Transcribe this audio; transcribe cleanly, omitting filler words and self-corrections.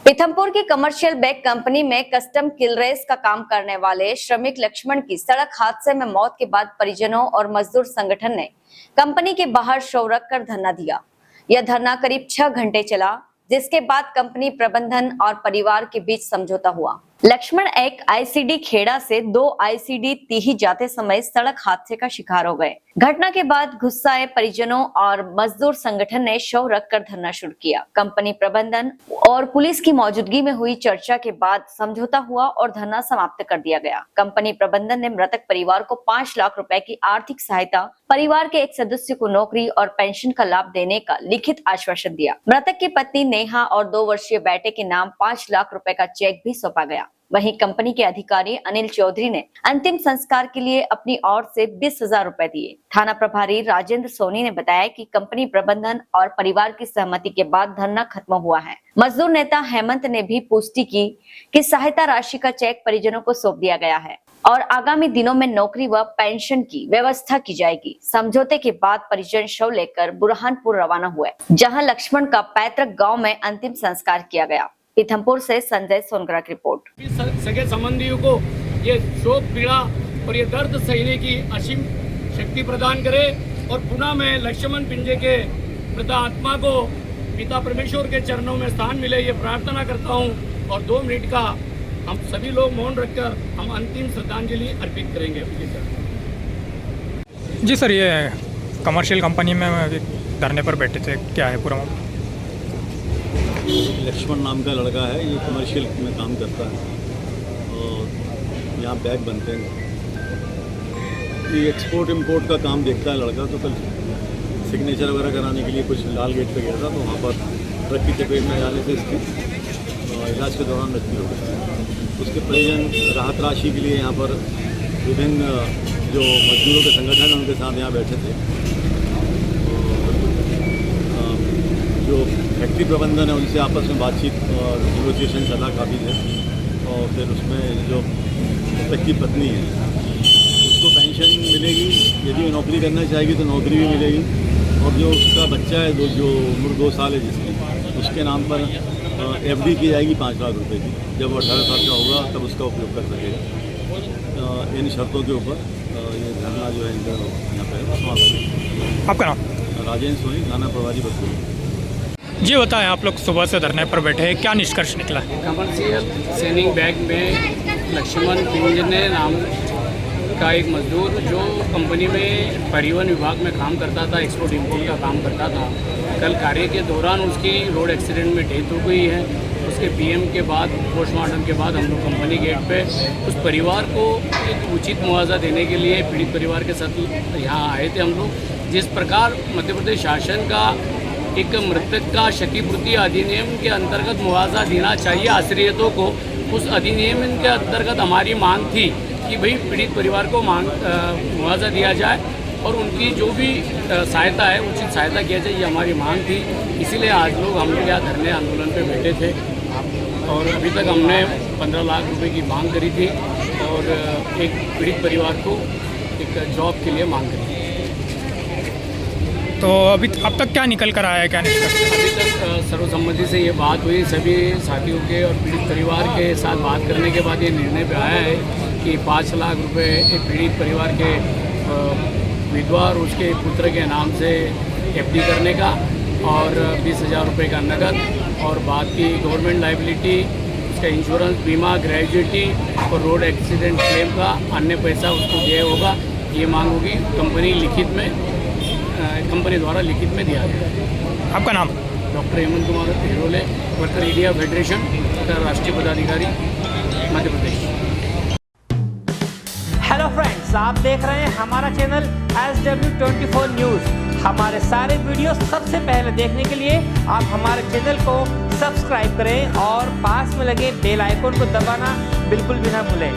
पीथमपुर की commercial bag company में custom किल race का काम करने वाले श्रमिक लक्ष्मण की सड़क हादसे में मौत के बाद परिजनों और मजदूर संगठन ने कंपनी के बाहर शव रखकर धरना दिया। यह धरना करीब 6 घंटे चला, जिसके बाद कंपनी प्रबंधन और परिवार के बीच समझौता हुआ। लक्ष्मण एक आईसीडी खेड़ा से 2 आईसीडी तीही जाते समय सड़क हादसे का शिकार हो गए। घटना के बाद गुस्साए परिजनों और मजदूर संगठन ने शव रखकर धरना शुरू किया। कंपनी प्रबंधन और पुलिस की मौजूदगी में हुई चर्चा के बाद समझौता हुआ और धरना समाप्त कर दिया गया। कंपनी प्रबंधन ने मृतक परिवार को 5 लाख रुपए की आर्थिक सहायता, परिवार के एक सदस्य को नौकरी और पेंशन का लाभ देने का लिखित आश्वासन दिया। मृतक की पत्नी नेहा और 2 वर्षीय बेटे के नाम 5 लाख रुपए का चेक भी सौंपा गया। वहीं कंपनी के अधिकारी अनिल चौधरी ने अंतिम संस्कार के लिए अपनी ओर से 20,000 रुपए दिए। थाना प्रभारी राजेंद्र सोनी ने बताया कि कंपनी प्रबंधन और परिवार की सहमति के बाद धरना खत्म हुआ है। मजदूर नेता हेमंत ने भी पुष्टि की कि सहायता राशि का चेक परिजनों को सौंप दिया गया है और आगामी दिनों में नौकरी व पेंशन की व्यवस्था की जाएगी। समझौते के बाद परिजन शव लेकर बुरहानपुर रवाना हुए, जहां लक्ष्मण का पैतृक गांव में अंतिम संस्कार किया गया। पीथमपुर से संजय सोनग्रा की रिपोर्ट। सगे संबंधियों को ये शोक, पीड़ा और ये दर्द सहने की असीम शक्ति प्रदान करे और पुनः मैं लक्ष्मण पिंजे के मृत आत्मा को पिता परमेश्वर के चरणों में स्थान मिले, ये प्रार्थना करता हूँ। और 2 मिनट का हम सभी लोग मौन रखकर हम अंतिम श्रद्धांजलि अर्पित करेंगे। जी सर, ये कमर्शियल कंपनी में धरने पर बैठे थे, क्या है पूरा? लक्ष्मण नाम का लड़का है, ये कमर्शियल में काम करता है और यहाँ बैग बनते हैं। ये एक्सपोर्ट इंपोर्ट का काम देखता है लड़का। तो कल सिग्नेचर वगैरह कराने के लिए कुछ लाल गेट पे गया था, तो वहाँ पर ट्रक की चपेट में जाने से इसकी इलाज के दौरान मृत्यु हो गई। उसके परिजन राहत राशि के लिए यहाँ पर विभिन्न जो मजदूरों के संगठन हैं उनके साथ यहाँ बैठे थे। जो फैक्ट्री प्रबंधन है उनसे आपस में बातचीत और नेगोशिएशन चला काफ़ी देर, और फिर उसमें जो मृतक की पत्नी है उसको पेंशन मिलेगी, यदि वो नौकरी करना चाहेगी तो नौकरी भी मिलेगी, और जो उसका बच्चा है जो उम्र 2 साल है जिसकी, उसके नाम पर एफडी की जाएगी 5 लाख रुपए की। जब वो 18 साल का होगा तब उसका उपयोग कर सकेगा। इन शर्तों के ऊपर ये धरना जो है इनका यहाँ पर समाप्त। आपका नाम? राजेंद्र सोनी, थाना प्रभारी बदलू। जी बताएं, आप लोग सुबह से धरने पर बैठे हैं, क्या निष्कर्ष निकला? कमर्शियल सेनिंग बैग में लक्ष्मण पिंजे नाम का एक मजदूर जो कंपनी में परिवहन विभाग में काम करता था, एक्सपोर्ट इंपोर्ट का काम करता था, कल कार्य के दौरान उसकी रोड एक्सीडेंट में डेथ हो गई है। उसके पीएम के बाद, पोस्टमार्टम के बाद हम लोग कंपनी गेट पे उस परिवार को एक उचित मुआवजा देने के लिए पीड़ित परिवार के साथ यहाँ आए थे हम लोग। जिस प्रकार मध्य प्रदेश शासन का एक मृतक का क्षतिपूर्ति अधिनियम के अंतर्गत मुआवजा देना चाहिए आश्रितों को, उस अधिनियम के अंतर्गत हमारी मांग थी कि भाई पीड़ित परिवार को मुआवजा दिया जाए और उनकी जो भी सहायता है उचित सहायता किया जाए, ये हमारी मांग थी। इसीलिए आज हम लोग यहाँ धरने आंदोलन पे बैठे थे और अभी तक हमने 15 लाख रुपए की मांग करी थी और एक पीड़ित परिवार को एक जॉब के लिए मांग करी थी। तो अभी अब तक क्या निकल कर आया है, क्या निष्कर्ष? अभी तक सर्वसम्मति से ये बात हुई, सभी साथियों के और पीड़ित परिवार के साथ बात करने के बाद ये निर्णय पे आया है कि 5 लाख रुपए एक पीड़ित परिवार के विधवा और उसके पुत्र के नाम से एफडी करने का और 20,000 रुपये का नकद और बाकी गवर्नमेंट लाइबिलिटी, उसका इंश्योरेंस, बीमा, ग्रेजुएटी और रोड एक्सीडेंट क्लेम का अन्य पैसा उसको दिया होगा। ये मांग होगी कंपनी द्वारा लिखित में दिया गया। आपका नाम? Doctor Hemant Kumar Hirole, worker India federation का राष्ट्रीय पदाधिकारी, मध्य प्रदेश। हेलो फ्रेंड्स, आप देख रहे हैं हमारा चैनल SW24 न्यूज़। हमारे सारे वीडियो सबसे पहले देखने के लिए आप हमारे चैनल को सब्सक्राइब करें और पास में लगे बेल आइकन को दबाना बिल्कुल भी ना भूलें।